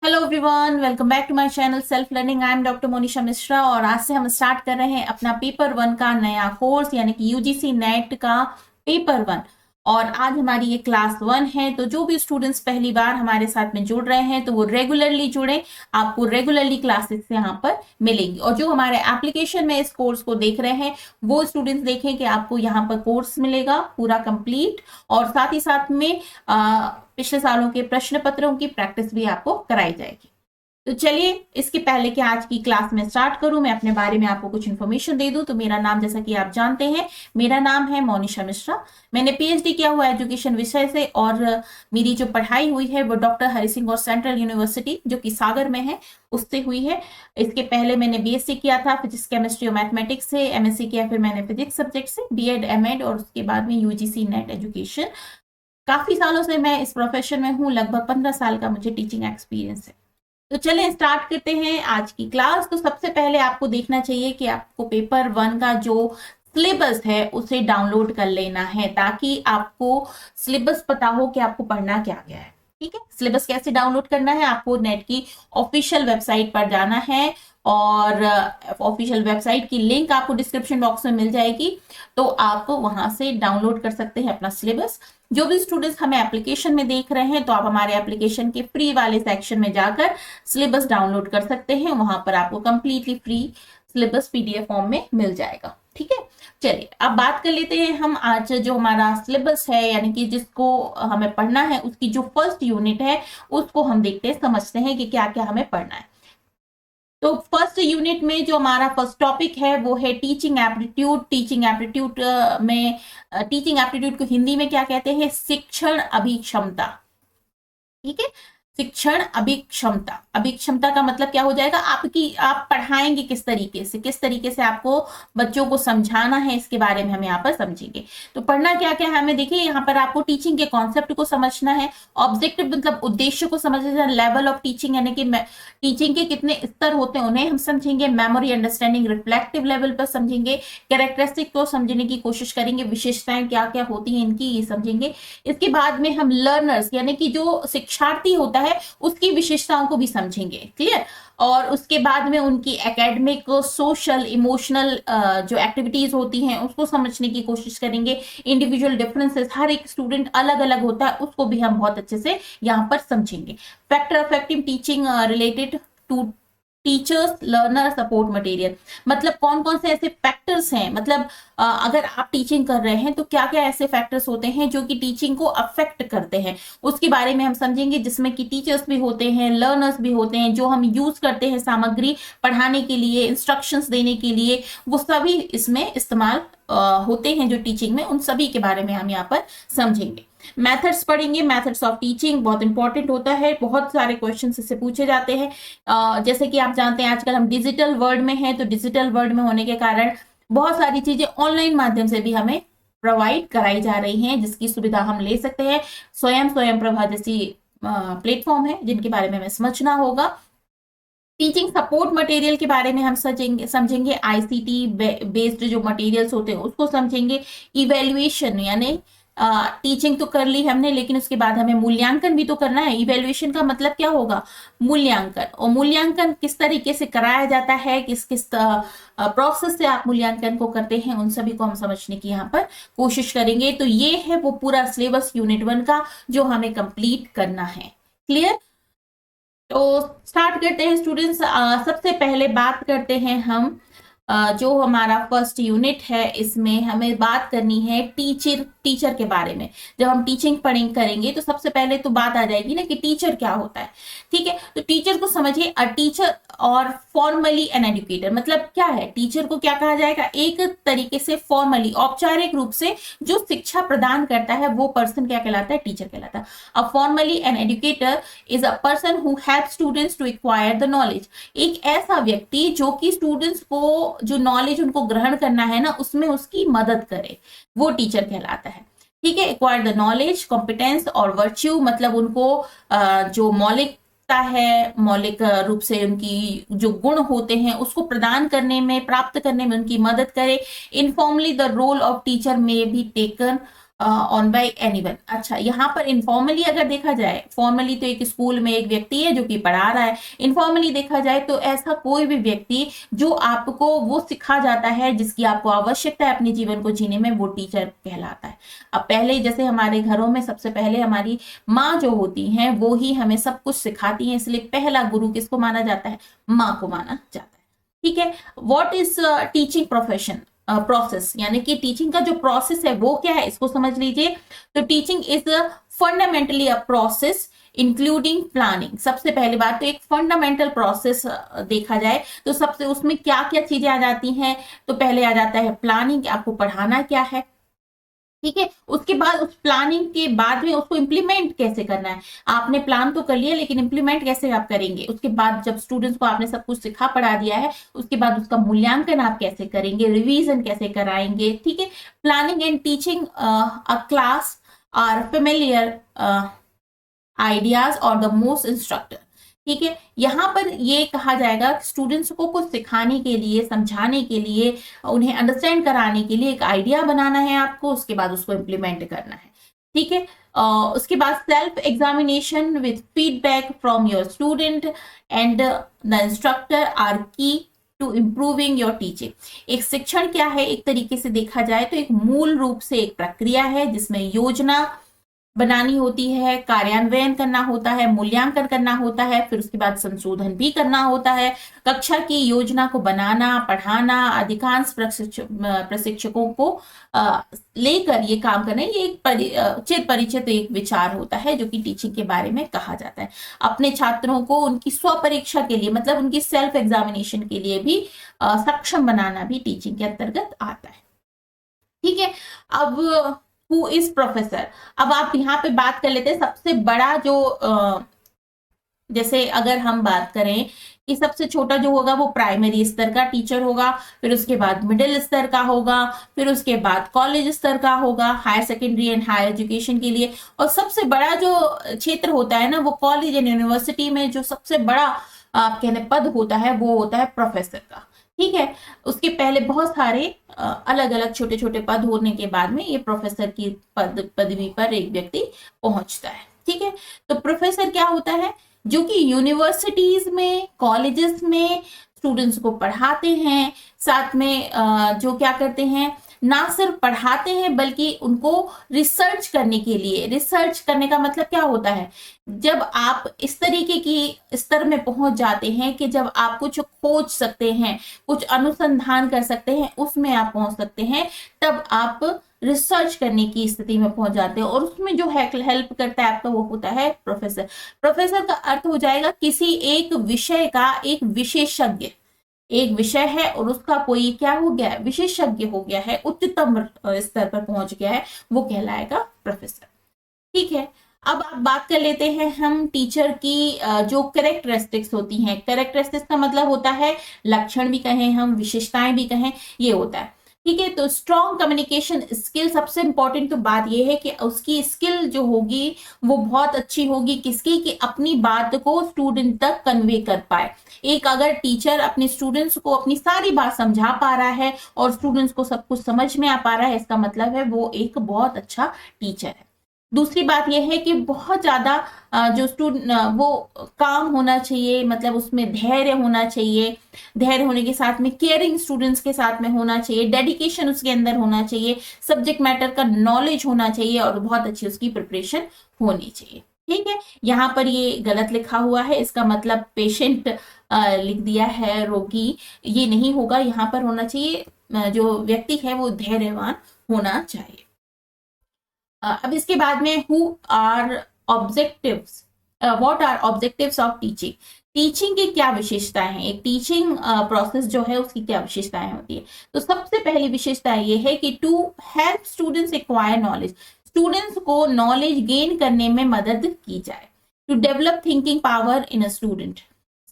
Hello everyone, welcome back to my channel self learning. I am doctor Monisha Mishra और आज से हम स्टार्ट कर रहे हैं अपना पेपर वन का नया कोर्स यानी कि यूजीसी नेट का पेपर वन। और आज हमारी ये क्लास वन है, तो जो भी स्टूडेंट्स पहली बार हमारे साथ में जुड़ रहे हैं तो वो रेगुलरली जुड़े। आपको रेगुलरली क्लासेस यहाँ पर मिलेंगी और जो हमारे एप्लीकेशन में इस कोर्स को देख रहे हैं वो स्टूडेंट्स देखें कि आपको यहाँ पर कोर्स मिलेगा पूरा कंप्लीट और साथ ही साथ में पिछले सालों के प्रश्न पत्रों की प्रैक्टिस भी आपको कराई जाएगी। तो चलिए, इसके पहले कि आज की क्लास में स्टार्ट करूं, मैं अपने बारे में आपको कुछ इन्फॉर्मेशन दे दूं। तो मेरा नाम, जैसा कि आप जानते हैं, मेरा नाम है मोनिशा मिश्रा। मैंने पीएचडी किया हुआ एजुकेशन विषय से और मेरी जो पढ़ाई हुई है वो डॉक्टर हरि सिंह और सेंट्रल यूनिवर्सिटी जो कि सागर में है उससे हुई है। इसके पहले मैंने बीएससी किया था फिजिक्स केमिस्ट्री और मैथमेटिक्स से, एमएससी किया फिर मैंने फिजिक्स सब्जेक्ट से, बीएड एमएड और उसके बाद में यूजीसी नेट एजुकेशन। काफी सालों से मैं इस प्रोफेशन में हूँ, लगभग 15 साल का मुझे टीचिंग एक्सपीरियंस है। तो चलें स्टार्ट करते हैं आज की क्लास। तो सबसे पहले आपको देखना चाहिए कि आपको पेपर वन का जो सिलेबस है उसे डाउनलोड कर लेना है ताकि आपको सिलेबस पता हो कि आपको पढ़ना क्या गया है। ठीक है, सिलेबस कैसे डाउनलोड करना है, आपको नेट की ऑफिशियल वेबसाइट पर जाना है और ऑफिशियल वेबसाइट की लिंक आपको डिस्क्रिप्शन बॉक्स में मिल जाएगी। तो आप वहां से डाउनलोड कर सकते हैं अपना सिलेबस। जो भी स्टूडेंट्स हमें एप्लीकेशन में देख रहे हैं तो आप हमारे एप्लीकेशन के फ्री वाले सेक्शन में जाकर सिलेबस डाउनलोड कर सकते हैं। वहां पर आपको completely free syllabus PDF form में मिल जाएगा। ठीक है, चलिए अब बात कर लेते हैं हम आज जो हमारा सिलेबस है यानी कि जिसको हमें पढ़ना है उसकी जो फर्स्ट यूनिट है उसको हम देखते हैं, समझते हैं कि क्या क्या हमें पढ़ना है। तो फर्स्ट यूनिट में जो हमारा फर्स्ट टॉपिक है वो है टीचिंग एप्टीट्यूड। टीचिंग एप्टीट्यूड में टीचिंग एप्टीट्यूड को हिंदी में क्या कहते हैं, शिक्षण अभिक्षमता। ठीक है, शिक्षण अभिक्षमता। अभिक्षमता का मतलब क्या हो जाएगा, आप पढ़ाएंगे किस तरीके से आपको बच्चों को समझाना है, इसके बारे में हम यहाँ पर समझेंगे। तो पढ़ना क्या क्या है हमें, देखिए यहाँ पर आपको टीचिंग के कॉन्सेप्ट को समझना है, ऑब्जेक्टिव मतलब उद्देश्य को समझना है, लेवल ऑफ टीचिंग यानी कि टीचिंग के कितने स्तर होते हैं उन्हें हम समझेंगे, मेमोरी अंडरस्टैंडिंग रिफ्लेक्टिव लेवल पर समझेंगे, कैरेक्टरिस्टिक को समझने की कोशिश करेंगे, विशेषताएं क्या क्या होती हैं इनकी ये समझेंगे। इसके बाद में हम लर्नर्स यानी कि जो शिक्षार्थी होता है उसकी विशेषताओं को भी समझेंगे। क्लियर, और उसके बाद में उनकी एकेडमिक, सोशल, इमोशनल जो एक्टिविटीज होती हैं उसको समझने की कोशिश करेंगे। इंडिविजुअल डिफरेंसेस, हर एक स्टूडेंट अलग अलग होता है, उसको भी हम बहुत अच्छे से यहाँ पर समझेंगे। Factor effective teaching related to teachers learner support material, मतलब कौन कौन से ऐसे फैक्टर्स हैं, मतलब अगर आप टीचिंग कर रहे हैं तो क्या क्या ऐसे फैक्टर्स होते हैं जो कि टीचिंग को अफेक्ट करते हैं, उसके बारे में हम समझेंगे। जिसमें कि टीचर्स भी होते हैं, लर्नर्स भी होते हैं, जो हम यूज करते हैं सामग्री पढ़ाने के लिए, इंस्ट्रक्शंस देने के लिए, वो सभी इसमें इस्तेमाल होते हैं जो टीचिंग में, उन सभी के बारे में हम यहाँ पर समझेंगे। मेथड्स पढ़ेंगे, मेथड्स ऑफ टीचिंग बहुत इंपॉर्टेंट होता है, बहुत सारे क्वेश्चन इससे पूछे जाते हैं। जैसे कि आप जानते हैं आजकल हम डिजिटल वर्ल्ड में हैं, तो डिजिटल वर्ल्ड में होने के कारण बहुत सारी चीजें ऑनलाइन माध्यम से भी हमें प्रोवाइड कराई जा रही हैं जिसकी सुविधा हम ले सकते हैं। स्वयं प्रभा जैसी प्लेटफॉर्म है जिनके बारे में हमें समझना होगा। टीचिंग सपोर्ट मटेरियल के बारे में हम समझेंगे, आईसीटी बेस्ड जो मटेरियल्स होते हैं उसको समझेंगे। इवेल्युएशन यानी टीचिंग तो कर ली हमने लेकिन उसके बाद हमें मूल्यांकन भी तो करना है। इवेल्युएशन का मतलब क्या होगा, मूल्यांकन, और मूल्यांकन किस तरीके से कराया जाता है, किस किस प्रोसेस से आप मूल्यांकन को करते हैं, उन सभी को हम समझने की यहाँ पर कोशिश करेंगे। तो ये है वो पूरा सिलेबस यूनिट वन का जो हमें कंप्लीट करना है। क्लियर, तो स्टार्ट करते हैं स्टूडेंट्स। सबसे पहले बात करते हैं हम जो हमारा फर्स्ट यूनिट है इसमें हमें बात करनी है टीचर के बारे में। जब हम टीचिंग करेंगे तो सबसे पहले तो बात आ जाएगी ना कि टीचर क्या होता है। ठीक है, तो टीचर को समझिए, अ टीचर और फॉर्मली एन एजुकेटर, मतलब क्या है, टीचर को क्या कहा जाएगा, एक तरीके से फॉर्मली औपचारिक रूप से जो शिक्षा प्रदान करता है वो पर्सन क्या कहलाता है, टीचर कहलाता है। A formally an educator is a person who help students to acquire the knowledge, एक ऐसा व्यक्ति जो कि स्टूडेंट्स को जो नॉलेज उनको ग्रहण करना है ना उसमें उसकी मदद करे, वो टीचर कहलाता है। ठीक है, एक्वायर द नॉलेज, कॉम्पिटेंस और वर्च्यू, मतलब उनको जो मौलिकता है, मौलिक रूप से उनकी जो गुण होते हैं उसको प्रदान करने में, प्राप्त करने में उनकी मदद करे। Informally the role of teacher may be taken on by anyone. अच्छा, यहाँ पर इनफॉर्मली अगर देखा जाए, फॉर्मली तो एक स्कूल में एक व्यक्ति है जो कि पढ़ा रहा है, इनफॉर्मली देखा जाए तो ऐसा कोई भी व्यक्ति जो आपको वो सिखा जाता है जिसकी आपको आवश्यकता है अपने जीवन को जीने में, वो टीचर कहलाता है। अब पहले जैसे हमारे घरों में सबसे पहले हमारी माँ जो होती हैं वो ही हमें सब कुछ सिखाती हैं, इसलिए पहला गुरु किसको माना जाता है? माँ को माना जाता है। ठीक है, what is teaching profession process, यानी कि टीचिंग का जो प्रोसेस है वो क्या है, इसको समझ लीजिए। तो teaching is fundamentally a process including planning. सबसे पहली बात तो एक फंडामेंटल प्रोसेस देखा जाए तो सबसे उसमें क्या क्या चीजें आ जाती हैं, तो पहले आ जाता है प्लानिंग, आपको पढ़ाना क्या है। ठीक है, उसके बाद उस प्लानिंग के बाद में उसको इम्प्लीमेंट कैसे करना है। आपने प्लान तो कर लिया लेकिन इम्प्लीमेंट कैसे आप करेंगे। उसके बाद जब स्टूडेंट्स को आपने सब कुछ सिखा पढ़ा दिया है, उसके बाद उसका मूल्यांकन आप कैसे करेंगे, रिवीजन कैसे कराएंगे। ठीक है, planning and teaching a class are familiar ideas और द मोस्ट इंस्ट्रक्टर। ठीक है, यहाँ पर ये कहा जाएगा स्टूडेंट्स को कुछ सिखाने के लिए, समझाने के लिए, उन्हें अंडरस्टैंड कराने के लिए एक आइडिया बनाना है आपको, उसके बाद उसको इम्प्लीमेंट करना है। ठीक है, उसके बाद self examination with feedback from your student and the instructor are key to improving your teaching. एक शिक्षण क्या है, एक तरीके से देखा जाए तो एक मूल रूप से एक प्रक्रिया है जिसमें योजना बनानी होती है, कार्यान्वयन करना होता है, मूल्यांकन करना होता है, फिर उसके बाद संशोधन भी करना होता है। कक्षा की योजना को बनाना, पढ़ाना, अधिकांश प्रशिक्षकों को लेकर ये काम करना, ये एक चिर परिचित एक विचार होता है जो कि टीचिंग के बारे में कहा जाता है। अपने छात्रों को उनकी स्व परीक्षा के लिए, मतलब उनकी सेल्फ एग्जामिनेशन के लिए भी सक्षम बनाना भी टीचिंग के अंतर्गत आता है। ठीक है, अब हु इज प्रोफेसर। अब आप यहाँ पे बात कर लेते हैं सबसे बड़ा जो जैसे अगर हम बात करें कि सबसे छोटा जो होगा वो प्राइमरी स्तर का टीचर होगा, फिर उसके बाद मिडिल स्तर का होगा, फिर उसके बाद कॉलेज स्तर का होगा, higher secondary and higher education के लिए। और सबसे बड़ा जो क्षेत्र होता है ना, वो कॉलेज एंड यूनिवर्सिटी में जो सबसे बड़ा आप कहने पद होता है वो होता है प्रोफेसर का। ठीक है, उसके पहले बहुत सारे अलग अलग छोटे छोटे पद होने के बाद में ये प्रोफेसर की पदवी पर एक व्यक्ति पहुंचता है। ठीक है, तो प्रोफेसर क्या होता है, जो कि यूनिवर्सिटीज में, कॉलेजेस में स्टूडेंट्स को पढ़ाते हैं, साथ में जो क्या करते हैं, ना सिर्फ पढ़ाते हैं बल्कि उनको रिसर्च करने के लिए, रिसर्च करने का मतलब क्या होता है, जब आप इस तरीके की स्तर में पहुंच जाते हैं कि जब आप कुछ खोज सकते हैं, कुछ अनुसंधान कर सकते हैं, उसमें आप पहुंच सकते हैं, तब आप रिसर्च करने की स्थिति में पहुंच जाते हैं। और उसमें जो हेल्प करता है आपका वो होता है प्रोफेसर। प्रोफेसर का अर्थ हो जाएगा किसी एक विषय का एक विशेषज्ञ। एक विषय है और उसका कोई क्या हो गया है, विशेषज्ञ हो गया है, उच्चतम स्तर पर पहुंच गया है, वो कहलाएगा प्रोफेसर। ठीक है, अब आप बात कर लेते हैं हम टीचर की जो कैरेक्टरिस्टिक्स होती हैं। कैरेक्टरिस्टिक्स का मतलब होता है लक्षण भी कहें हम, विशेषताएं भी कहें, ये होता है। ठीक है, तो स्ट्रॉन्ग कम्युनिकेशन स्किल, सबसे इंपॉर्टेंट तो बात यह है कि उसकी स्किल जो होगी वो बहुत अच्छी होगी, किसकी, कि अपनी बात को स्टूडेंट तक कन्वे कर पाए। एक अगर टीचर अपने स्टूडेंट्स को अपनी सारी बात समझा पा रहा है और स्टूडेंट्स को सब कुछ समझ में आ पा रहा है, इसका मतलब है वो एक बहुत अच्छा टीचर है। दूसरी बात यह है कि बहुत ज्यादा जो स्टूडेंट वो काम होना चाहिए, मतलब उसमें धैर्य होना चाहिए, धैर्य होने के साथ में केयरिंग स्टूडेंट्स के साथ में होना चाहिए, डेडिकेशन उसके अंदर होना चाहिए, सब्जेक्ट मैटर का नॉलेज होना चाहिए और बहुत अच्छी उसकी प्रिपरेशन होनी चाहिए। ठीक है, यहाँ पर ये गलत लिखा हुआ है, इसका मतलब पेशेंट लिख दिया है, रोगी, ये नहीं होगा। यहाँ पर होना चाहिए जो व्यक्ति है वो धैर्यवान होना चाहिए। अब इसके बाद में who are objectives, what are objectives of teaching. Teaching की क्या विशेषताएं हैं, एक टीचिंग प्रोसेस जो है उसकी क्या विशेषताएं होती है। तो सबसे पहली विशेषता ये है कि to help students acquire knowledge, students को नॉलेज गेन करने में मदद की जाए। To develop thinking power in a student,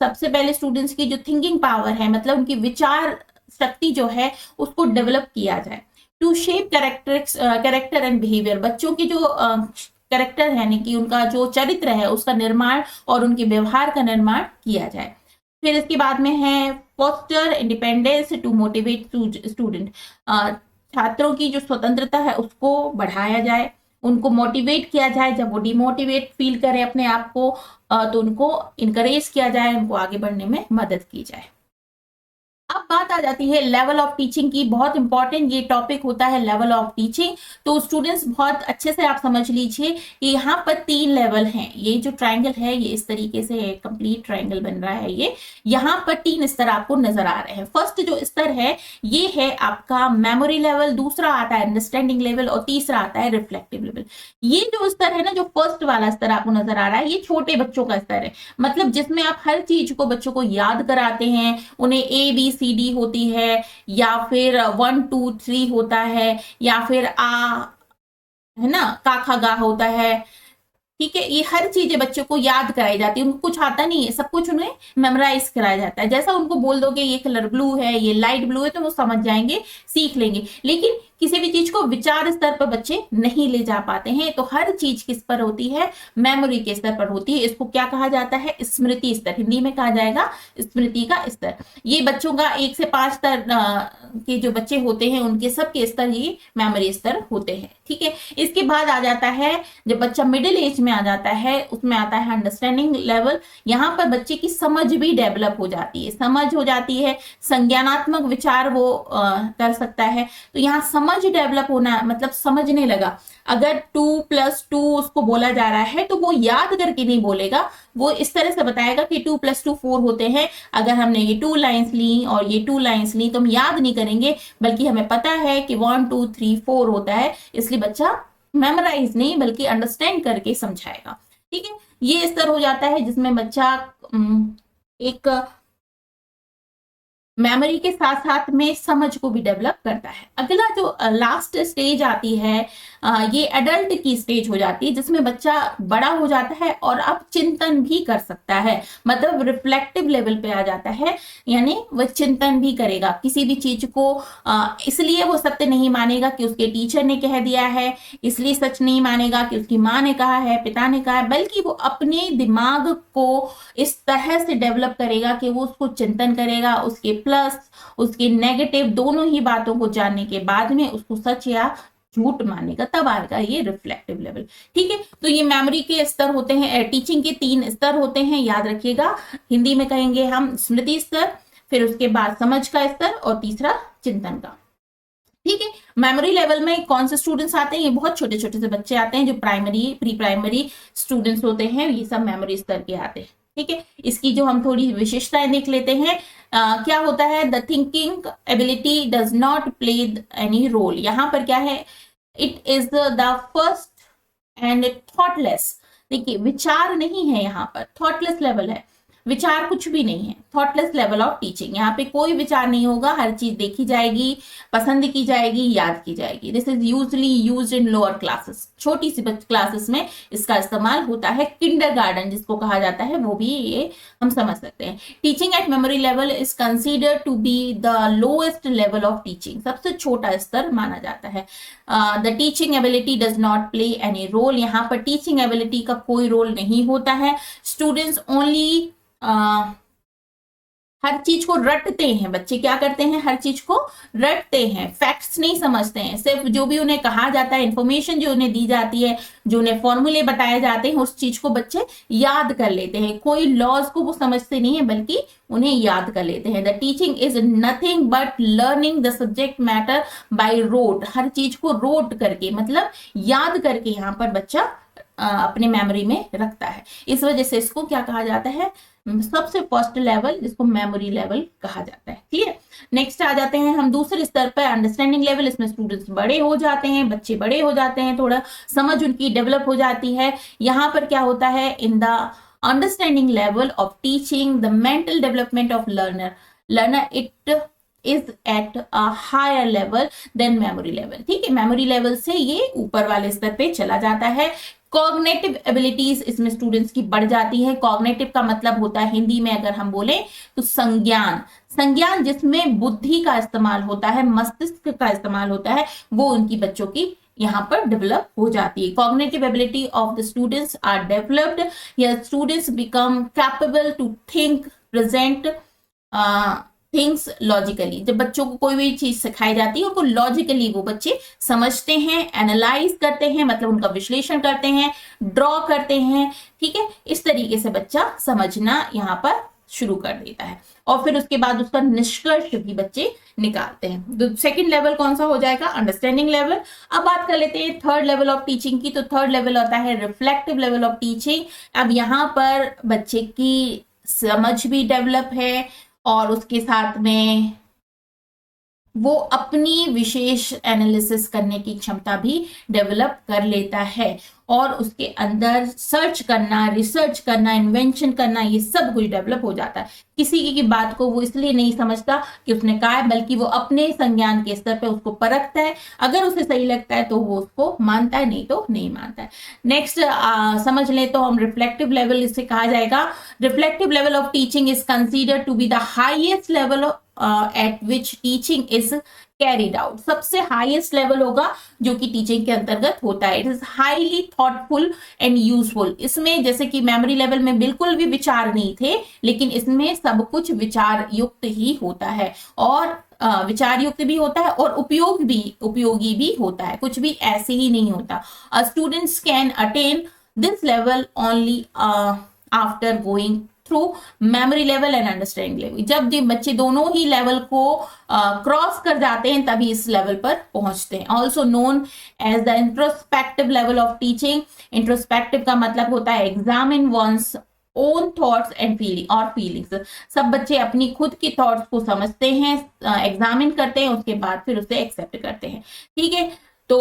सबसे पहले स्टूडेंट्स की जो थिंकिंग पावर है, मतलब उनकी विचार शक्ति जो है उसको डेवलप किया जाए। To shape character and behaviour, बच्चों की जो कैरेक्टर है, यानी कि उनका जो चरित्र है उसका निर्माण और उनके व्यवहार का निर्माण किया जाए। फिर इसके बाद में है foster independence to motivate student, छात्रों की जो स्वतंत्रता है उसको बढ़ाया जाए, उनको मोटिवेट किया जाए। जब वो डिमोटिवेट फील करें अपने आप को तो उनको इनकरेज किया जाए, उनको आगे बढ़ने में मदद की जाए। अब बात आ जाती है लेवल ऑफ टीचिंग की। बहुत इंपॉर्टेंट ये टॉपिक होता है लेवल ऑफ टीचिंग। तो स्टूडेंट्स बहुत अच्छे से आप समझ लीजिए कि यहाँ पर 3 लेवल हैं। ये जो ट्रायंगल है ये इस तरीके से कंप्लीट ट्रायंगल बन रहा है। ये यहाँ पर 3 स्तर आपको नजर आ रहे हैं। फर्स्ट जो स्तर है ये है आपका मेमोरी लेवल, दूसरा आता है अंडरस्टैंडिंग लेवल और तीसरा आता है रिफ्लेक्टिव लेवल। ये जो स्तर है ना, जो फर्स्ट वाला स्तर आपको नजर आ रहा है, ये छोटे बच्चों का स्तर है। मतलब जिसमें आप हर चीज को बच्चों को याद कराते हैं, उन्हें ABCD होती है या फिर 1 2 3 होता है या फिर है ना, का खा गा होता है। ठीक है, ये हर चीजें बच्चों को याद कराई जाती है। उनको कुछ आता नहीं है, सब कुछ उन्हें मेमोराइज कराया जाता है। जैसा उनको बोल दोगे ये कलर ब्लू है, ये लाइट ब्लू है, तो वो समझ जाएंगे, सीख लेंगे। लेकिन किसी भी चीज को विचार स्तर पर बच्चे नहीं ले जा पाते हैं। तो हर चीज किस पर होती है? मेमोरी के स्तर पर होती है। इसको क्या कहा जाता है? स्मृति स्तर। हिंदी में कहा जाएगा स्मृति का स्तर। ये बच्चों का 1 से 5 स्तर के जो बच्चे होते हैं उनके सबके स्तर ये मेमोरी स्तर होते हैं। ठीक है, इसके बाद आ जाता है जब बच्चा मिडिल एज में आ जाता है, उसमें आता है अंडरस्टैंडिंग लेवल। यहाँ पर बच्चे की समझ भी डेवलप हो जाती है, समझ हो जाती है, संज्ञानात्मक विचार वो कर सकता है। तो यहाँ समझ डेवलप होना मतलब समझने लगा। अगर 2 + 2 उसको बोला जा रहा है तो वो याद करके नहीं बोलेगा, वो इस तरह से बताएगा कि 2 + 2 4 होते हैं। अगर हमने ये 2 लाइंस ली और ये 2 लाइंस ली तो हम याद नहीं करेंगे, बल्कि हमें पता है कि 1 2 3 4 होता है। इसलिए बच्चा मेमोराइज नहीं बल्कि अंडरस्टैंड करके समझाएगा। ठीक है, ये स्तर हो जाता है जिसमें बच्चा एक मेमोरी के साथ साथ में समझ को भी डेवलप करता है। अगला जो लास्ट स्टेज आती है ये एडल्ट की स्टेज हो जाती है, जिसमें बच्चा बड़ा हो जाता है और अब चिंतन भी कर सकता है। मतलब रिफ्लेक्टिव लेवल पे आ जाता है, यानी वह चिंतन भी करेगा किसी भी चीज को। इसलिए वो सत्य नहीं मानेगा कि उसके टीचर ने कह दिया है, इसलिए सच नहीं मानेगा कि उसकी माँ ने कहा है, पिता ने कहा है, बल्कि वो अपने दिमाग को इस तरह से डेवलप करेगा कि वो उसको चिंतन करेगा, उसके प्लस उसके नेगेटिव दोनों ही बातों को जानने के बाद में उसको सच या झूठ मानेगा, तब आएगा ये रिफ्लेक्टिव लेवल। ठीक है, तो ये मेमोरी के स्तर होते हैं। टीचिंग के 3 स्तर होते हैं, याद रखिएगा। हिंदी में कहेंगे हम स्मृति स्तर, फिर उसके बाद समझ का स्तर और तीसरा चिंतन का। ठीक है, मेमोरी लेवल में कौन से स्टूडेंट्स आते हैं? ये बहुत छोटे छोटे से बच्चे आते हैं जो प्राइमरी प्री प्राइमरी स्टूडेंट्स होते हैं, ये सब मेमोरी स्तर के आते हैं। ठीक है, इसकी जो हम थोड़ी विशेषताएं देख लेते हैं। क्या होता है? The thinking ability does not play any role. यहाँ पर क्या है? It is the first and thoughtless. देखिए, विचार नहीं है, यहाँ पर थॉटलेस लेवल है, विचार कुछ भी नहीं है। थॉटलेस लेवल ऑफ टीचिंग, यहाँ पे कोई विचार नहीं होगा, हर चीज देखी जाएगी, पसंद की जाएगी, याद की जाएगी। This is usually used in lower classes, छोटी सी क्लासेस में इसका इस्तेमाल होता है। किंडरगार्टन जिसको कहा जाता है, वो भी ये हम समझ सकते हैं। Teaching at memory level is considered to be the lowest level of teaching, सबसे छोटा स्तर माना जाता है। The teaching ability does not play any role, यहाँ पर टीचिंग एबिलिटी का कोई रोल नहीं होता है। स्टूडेंट्स ओनली हर चीज को रटते हैं। बच्चे क्या करते हैं? हर चीज को रटते हैं, फैक्ट्स नहीं समझते हैं। सिर्फ जो भी उन्हें कहा जाता है, इंफॉर्मेशन जो उन्हें दी जाती है, जो उन्हें फॉर्मूले बताए जाते हैं, उस चीज को बच्चे याद कर लेते हैं। कोई लॉज को वो समझते नहीं है बल्कि उन्हें याद कर लेते हैं। The teaching is nothing but learning the subject matter by rote, हर चीज को रोट करके मतलब याद करके यहाँ पर बच्चा अपने मेमोरी में रखता है। इस वजह से इसको क्या कहा जाता है? सबसे फर्स्ट लेवल, जिसको मेमोरी लेवल कहा जाता है। क्लियर? नेक्स्ट आ जाते हैं हम दूसरे स्तर पर, अंडरस्टैंडिंग लेवल। इसमें स्टूडेंट्स बड़े हो जाते हैं, बच्चे बड़े हो जाते हैं, थोड़ा समझ उनकी डेवलप हो जाती है। यहाँ पर क्या होता है? In the understanding level of teaching the mental development of learner it is at a higher level than memory level. ठीक है, मेमोरी लेवल से ये ऊपर वाले स्तर पे चला जाता है। कॉग्निटिव एबिलिटीज इसमें स्टूडेंट्स की बढ़ जाती है। कॉग्निटिव का मतलब होता है हिंदी में अगर हम बोले तो संज्ञान, संज्ञान जिसमें बुद्धि का इस्तेमाल होता है, मस्तिष्क का इस्तेमाल होता है, वो उनकी बच्चों की यहाँ पर डेवलप हो जाती है। Cognitive ability of the students are developed या students become capable to think, present things logically. जब बच्चों को कोई भी चीज सिखाई जाती है उनको लॉजिकली वो बच्चे समझते हैं, एनालाइज करते हैं, मतलब उनका विश्लेषण करते हैं, ड्रॉ करते हैं। ठीक है, इस तरीके से बच्चा समझना यहाँ पर शुरू कर देता है और फिर उसके बाद उसका निष्कर्ष भी बच्चे निकालते हैं। तो सेकंड लेवल कौन सा हो जाएगा? Understanding level. अब बात कर लेते हैं थर्ड लेवल ऑफ टीचिंग की। तो थर्ड लेवल होता है रिफ्लेक्टिव लेवल ऑफ टीचिंग। अब यहाँ पर बच्चे की समझ भी डेवलप है और उसके साथ में वो अपनी विशेष एनालिसिस करने की क्षमता भी डेवलप कर लेता है और उसके अंदर सर्च करना, रिसर्च करना, इन्वेंशन करना, ये सब कुछ डेवलप हो जाता है। किसी की बात को वो इसलिए नहीं समझता कि उसने कहा है, बल्कि वो अपने संज्ञान के स्तर पे उसको परखता है। अगर उसे सही लगता है तो वो उसको मानता है, नहीं तो नहीं मानता है। नेक्स्ट समझ ले तो हम रिफ्लेक्टिव लेवल इसे कहा जाएगा। Reflective level of teaching is considered to be the highest level at which teaching is carried out. सबसे हाईएस्ट लेवल होगा जो कि टीचिंग के अंतर्गत होता है। It is highly thoughtful and useful. इसमें जैसे कि मेमोरी लेवल में बिल्कुल भी विचार नहीं थे, लेकिन इसमें सब कुछ विचार युक्त ही होता है और विचार युक्त भी होता है और उपयोगी भी होता है। कुछ भी ऐसे ही नहीं होता। Students can attain this level only after going through memory level and understanding level. जब बच्चे दोनों ही लेवल को क्रॉस कर जाते हैं तभी इस लेवल पर पहुंचते हैं। Also known as the introspective level of teaching. Introspective का मतलब होता है examine one's own thoughts and feelings. सब बच्चे अपनी खुद की थॉट्स को समझते हैं, एग्जामिन करते हैं, उसके बाद फिर उसे एक्सेप्ट करते हैं। ठीक है, तो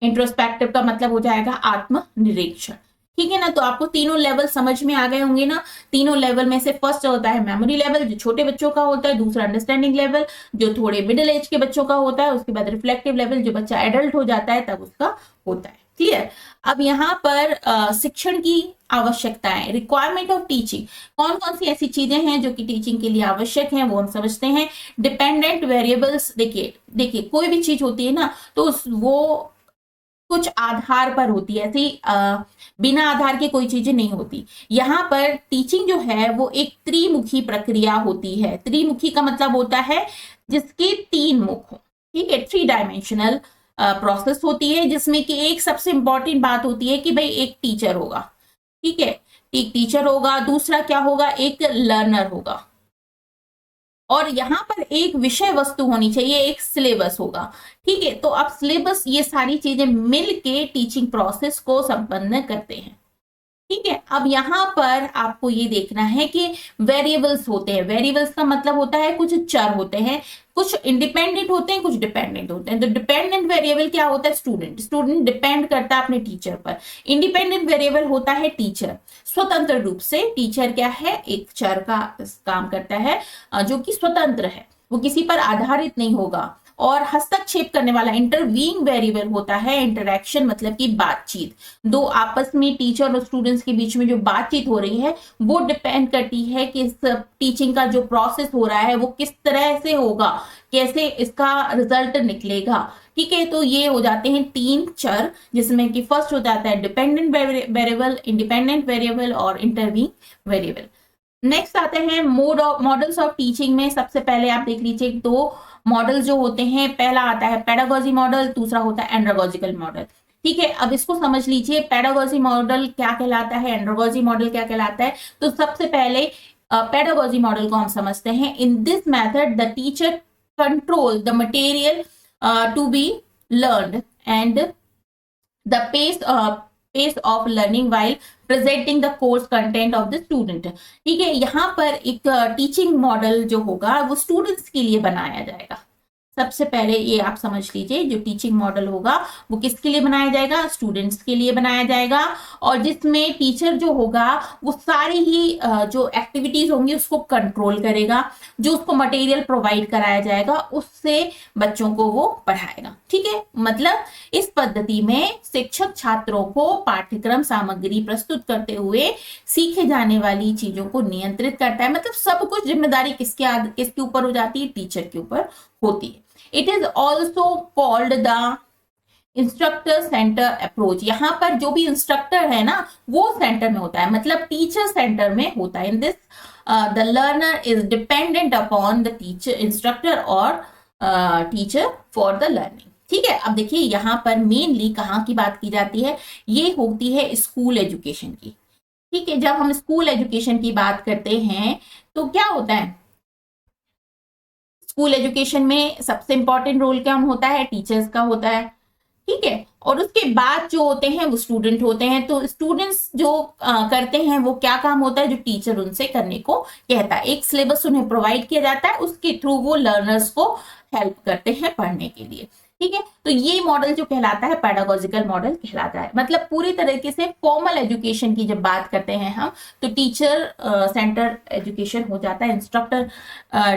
इंट्रोस्पेक्टिव का मतलब हो जाएगा आत्मनिरीक्षण। ठीक है ना, तो आपको तीनों लेवल समझ में आ गए होंगे ना। तीनों लेवल में से फर्स्ट होता है मेमोरी लेवल जो छोटे बच्चों का होता है, दूसरा अंडरस्टैंडिंग लेवल जो थोड़े मिडिल एज के बच्चों का होता है, उसके बाद रिफ्लेक्टिव लेवल जो बच्चा एडल्ट हो जाता है तब उसका होता है। क्लियर? अब यहाँ पर शिक्षण की आवश्यकताएं, रिक्वायरमेंट ऑफ टीचिंग, कौन कौन सी ऐसी चीजें हैं जो कि टीचिंग के लिए आवश्यक हैं वो हम समझते हैं। डिपेंडेंट वेरिएबल्स, देखिए कोई भी चीज होती है ना तो वो कुछ आधार पर होती है, ऐसी बिना आधार के कोई चीजें नहीं होती। यहाँ पर टीचिंग जो है वो एक त्रिमुखी प्रक्रिया होती है। त्रिमुखी का मतलब होता है जिसके तीन मुख हो। ठीक है, 3 डायमेंशनल प्रोसेस होती है जिसमें कि एक सबसे इंपॉर्टेंट बात होती है कि भाई एक टीचर होगा। ठीक है, एक टीचर होगा, दूसरा क्या होगा, एक लर्नर होगा और यहाँ पर एक विषय वस्तु होनी चाहिए, एक सिलेबस होगा। ठीक है, तो अब सिलेबस ये सारी चीजें मिलके टीचिंग प्रोसेस को संपन्न करते हैं। ठीक है, अब यहाँ पर आपको ये देखना है कि वेरिएबल्स होते हैं। वेरिएबल्स का मतलब होता है कुछ चर होते हैं, कुछ इंडिपेंडेंट होते हैं, कुछ डिपेंडेंट होते हैं। तो डिपेंडेंट वेरिएबल क्या होता है? स्टूडेंट डिपेंड करता है अपने टीचर पर। इंडिपेंडेंट वेरिएबल होता है टीचर। स्वतंत्र रूप से टीचर क्या है? एक चर का काम करता है जो कि स्वतंत्र है, वो किसी पर आधारित नहीं होगा। और हस्तक्षेप करने वाला इंटरवीइंग वेरिएबल होता है इंटरैक्शन, मतलब कि बातचीत। दो आपस में टीचर और स्टूडेंट्स के बीच में जो बातचीत हो रही है वो डिपेंड करती है कि इस टीचिंग का जो प्रोसेस हो रहा है वो किस तरह से होगा, कैसे इसका रिजल्ट निकलेगा। ठीक है, तो ये हो जाते हैं 3 चर जिसमें कि फर्स्ट हो जाता है डिपेंडेंट वेरिएबल, इंडिपेंडेंट वेरिएबल और इंटरवीइंग वेरिएबल। नेक्स्ट आते हैं मॉडल्स ऑफ टीचिंग में। सबसे पहले आप देख लीजिए 2 मॉडल जो होते हैं। पहला आता है पेडागोजी मॉडल, दूसरा होता है एंड्रोगोजिकल मॉडल। ठीक है, अब इसको समझ लीजिए पेडागोजी मॉडल क्या कहलाता है, एंड्रोगोजी मॉडल क्या कहलाता है। तो सबसे पहले पेडागोजी मॉडल को हम समझते हैं। In this method the teacher control the material to be learned and the pace of learning while presenting the course content of the student। ठीक है, यहाँ पर एक टीचिंग मॉडल जो होगा वो स्टूडेंट्स के लिए बनाया जाएगा। सबसे पहले ये आप समझ लीजिए, जो टीचिंग मॉडल होगा वो किसके लिए बनाया जाएगा? स्टूडेंट्स के लिए बनाया जाएगा। और जिसमें टीचर जो होगा वो सारी ही जो एक्टिविटीज होंगी उसको कंट्रोल करेगा। जो उसको मटेरियल प्रोवाइड कराया जाएगा उससे बच्चों को वो पढ़ाएगा। ठीक है, मतलब इस पद्धति में शिक्षक छात्रों को पाठ्यक्रम सामग्री प्रस्तुत करते हुए सीखे जाने वाली चीजों को नियंत्रित करता है। मतलब सब कुछ जिम्मेदारी किसके ऊपर हो जाती है? टीचर के ऊपर होती है। It is also called the instructor centre approach. यहाँ पर जो भी इंस्ट्रक्टर है ना वो सेंटर में होता है, मतलब टीचर सेंटर में होता है। In this the learner is dependent upon the teacher, instructor और टीचर फॉर द लर्निंग। ठीक है, अब देखिए यहाँ पर मेनली कहाँ की बात की जाती है, ये होती है स्कूल एजुकेशन की। ठीक है, जब हम स्कूल एजुकेशन की बात करते हैं तो क्या होता है, स्कूल एजुकेशन में सबसे इंपॉर्टेंट रोल क्या होता है, टीचर्स का होता है। ठीक है, और उसके बाद जो होते हैं वो स्टूडेंट होते हैं। तो स्टूडेंट्स जो करते हैं वो क्या काम होता है, जो टीचर उनसे करने को कहता है। एक सिलेबस उन्हें प्रोवाइड किया जाता है, उसके थ्रू वो लर्नर्स को हेल्प करते हैं पढ़ने के लिए। ठीक है, तो ये मॉडल जो कहलाता है पेडागोजिकल मॉडल कहलाता है। मतलब पूरी तरीके से फॉर्मल एजुकेशन की जब बात करते हैं हम, तो टीचर सेंटर एजुकेशन हो जाता है, इंस्ट्रक्टर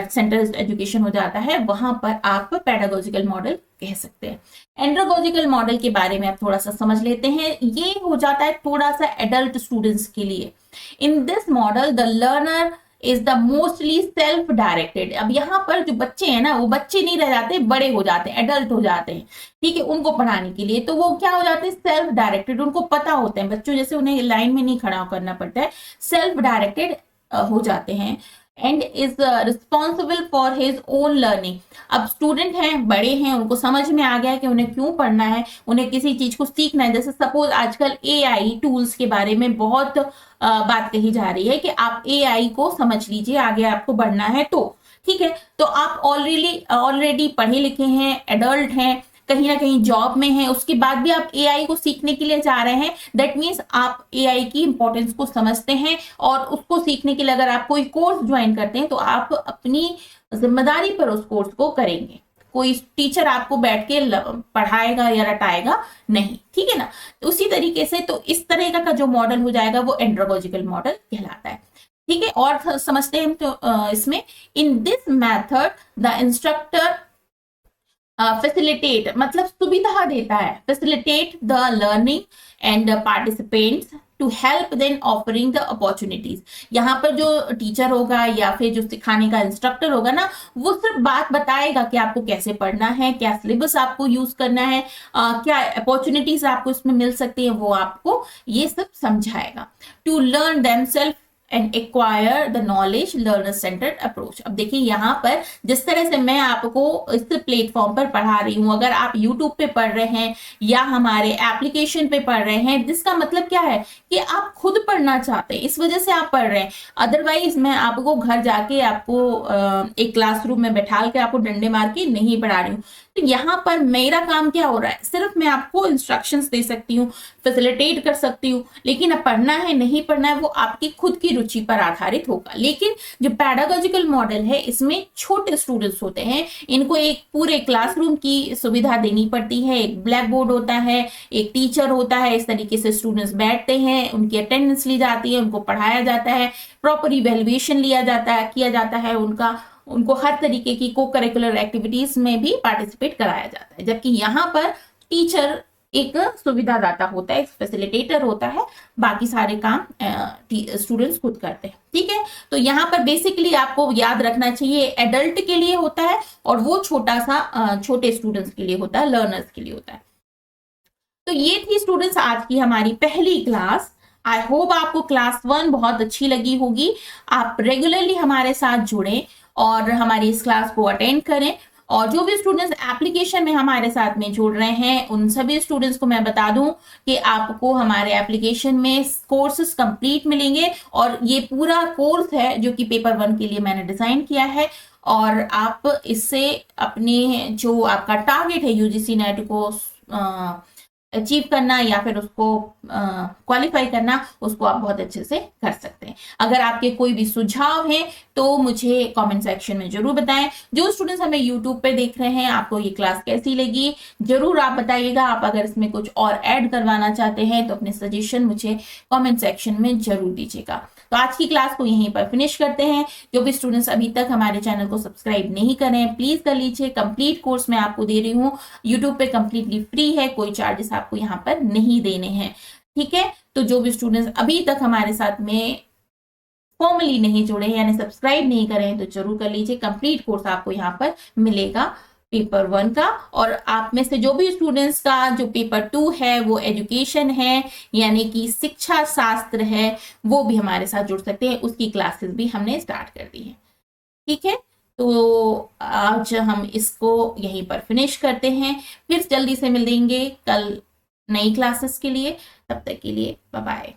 सेंटर एजुकेशन हो जाता है, वहां पर आप पेडागोजिकल मॉडल कह सकते हैं। एंड्रोगोजिकल मॉडल के बारे में आप थोड़ा सा समझ लेते हैं। ये हो जाता है थोड़ा सा एडल्ट स्टूडेंट्स के लिए। In this model the learner is the mostly self directed. अब यहाँ पर जो बच्चे हैं ना वो बच्चे नहीं रह जाते, बड़े हो जाते हैं, एडल्ट हो जाते हैं। ठीक है, उनको पढ़ाने के लिए तो वो क्या हो जाते हैं, सेल्फ डायरेक्टेड। उनको पता होते हैं, बच्चों जैसे उन्हें लाइन में नहीं खड़ा करना पड़ता है, सेल्फ डायरेक्टेड हो जाते हैं। And is responsible for his own learning. अब स्टूडेंट हैं, बड़े हैं, उनको समझ में आ गया है कि उन्हें क्यों पढ़ना है, उन्हें किसी चीज को सीखना है। जैसे सपोज आजकल एआई टूल्स के बारे में बहुत बात कही जा रही है कि आप एआई को समझ लीजिए, आगे आपको बढ़ना है तो। ठीक है, तो आप ऑलरेडी पढ़े लिखे हैं, एडल्ट हैं, कहीं ना कहीं जॉब में है, उसके बाद भी आप एआई को सीखने के लिए जा रहे हैं, दैट मीन्स आप एआई की इंपॉर्टेंस को समझते हैं। और उसको सीखने के लिए अगर आप कोई कोर्स ज्वाइन करते हैं तो आप अपनी जिम्मेदारी पर उस कोर्स को करेंगे। कोई टीचर आपको बैठ के पढ़ाएगा या रटाएगा नहीं। ठीक है ना, तो उसी तरीके से तो इस तरह का जो मॉडल हो जाएगा वो एंड्रोगोजिकल मॉडल कहलाता है। ठीक है, और समझते हैं हम तो इसमें in this method the instructor facilitate, मतलब सुविधा देता है, facilitate the learning and participants to help than offering the opportunities. यहाँ पर जो टीचर होगा या फिर जो सिखाने का इंस्ट्रक्टर होगा ना, वो सिर्फ बात बताएगा कि आपको कैसे पढ़ना है, क्या सिलेबस आपको यूज करना है, क्या अपॉर्चुनिटीज आपको इसमें मिल सकती है, वो आपको ये सब समझाएगा। To learn themselves and acquire the knowledge learner centred approach. अब देखिए यहाँ पर जिस तरह से मैं आपको इस प्लेटफॉर्म पर पढ़ा रही हूँ, अगर आप यूट्यूब पे पढ़ रहे हैं या हमारे एप्लीकेशन पे पढ़ रहे हैं, जिसका मतलब क्या है कि आप खुद पढ़ना चाहते हैं, इस वजह से आप पढ़ रहे हैं। अदरवाइज मैं आपको घर जाके आपको एक क्लासरूम में बैठा के आपको डंडे मार के नहीं पढ़ा रही हूँ। तो यहाँ पर मेरा काम क्या हो रहा है, सिर्फ मैं आपको इंस्ट्रक्शंस दे सकती हूँ, फैसिलिटेट कर सकती हूँ, लेकिन अब पढ़ना है नहीं पढ़ना है वो आपकी खुद की रुचि पर आधारित होगा। लेकिन जो पेडागोजिकल मॉडल है इसमें छोटे स्टूडेंट्स होते हैं, इनको एक पूरे क्लासरूम की सुविधा देनी पड़ती है, एक ब्लैक बोर्ड होता है, एक टीचर होता है, इस तरीके से स्टूडेंट्स बैठते हैं, उनकी अटेंडेंस ली जाती है, उनको पढ़ाया जाता है, प्रॉपर इवेल्युएशन लिया जाता है, किया जाता है उनको हर तरीके की को करिकुलर एक्टिविटीज में भी पार्टिसिपेट कराया जाता है। जबकि यहाँ पर टीचर एक सुविधादाता होता है, एक फैसिलिटेटर होता है, बाकी सारे काम स्टूडेंट्स खुद करते हैं। ठीक है, तो यहाँ पर बेसिकली आपको याद रखना चाहिए एडल्ट के लिए होता है और वो छोटे स्टूडेंट्स के लिए होता है, लर्नर्स के लिए होता है। तो ये थी स्टूडेंट्स आज की हमारी पहली क्लास। आई होप आपको क्लास 1 बहुत अच्छी लगी होगी। आप रेगुलरली हमारे साथ जुड़ें और हमारी इस क्लास को अटेंड करें। और जो भी स्टूडेंट्स एप्लीकेशन में हमारे साथ में जुड़ रहे हैं उन सभी स्टूडेंट्स को मैं बता दूं कि आपको हमारे एप्लीकेशन में कोर्सेज कंप्लीट मिलेंगे और ये पूरा कोर्स है जो कि पेपर 1 के लिए मैंने डिजाइन किया है। और आप इससे अपने जो आपका टारगेट है यूजीसी नेट को अचीव करना या फिर उसको क्वालिफाई करना, उसको आप बहुत अच्छे से कर सकते हैं। अगर आपके कोई भी सुझाव हैं तो मुझे कमेंट सेक्शन में जरूर बताएं। जो स्टूडेंट्स हमें यूट्यूब पे देख रहे हैं, आपको ये क्लास कैसी लगी जरूर आप बताइएगा। आप अगर इसमें कुछ और ऐड करवाना चाहते हैं तो अपने सजेशन मुझे कमेंट सेक्शन में जरूर दीजिएगा। तो आज की क्लास को यहीं पर फिनिश करते हैं। जो भी स्टूडेंट्स अभी तक हमारे चैनल को सब्सक्राइब नहीं करें प्लीज कर लीजिए। कंप्लीट कोर्स मैं आपको दे रही हूँ, यूट्यूब पे कंप्लीटली फ्री है, कोई चार्जेस आपको यहाँ पर नहीं देने हैं। ठीक है, तो जो भी स्टूडेंट्स अभी तक हमारे साथ में फॉर्मली नहीं जुड़े यानी सब्सक्राइब नहीं करें तो जरूर कर लीजिए। कंप्लीट कोर्स आपको यहाँ पर मिलेगा पेपर 1 का। और आप में से जो भी स्टूडेंट्स का जो पेपर 2 है वो एजुकेशन है यानी कि शिक्षा शास्त्र है, वो भी हमारे साथ जुड़ सकते हैं, उसकी क्लासेस भी हमने स्टार्ट कर दी है। ठीक है, तो आज हम इसको यहीं पर फिनिश करते हैं, फिर जल्दी से मिलेंगे कल नई क्लासेस के लिए। तब तक के लिए बाय बाय।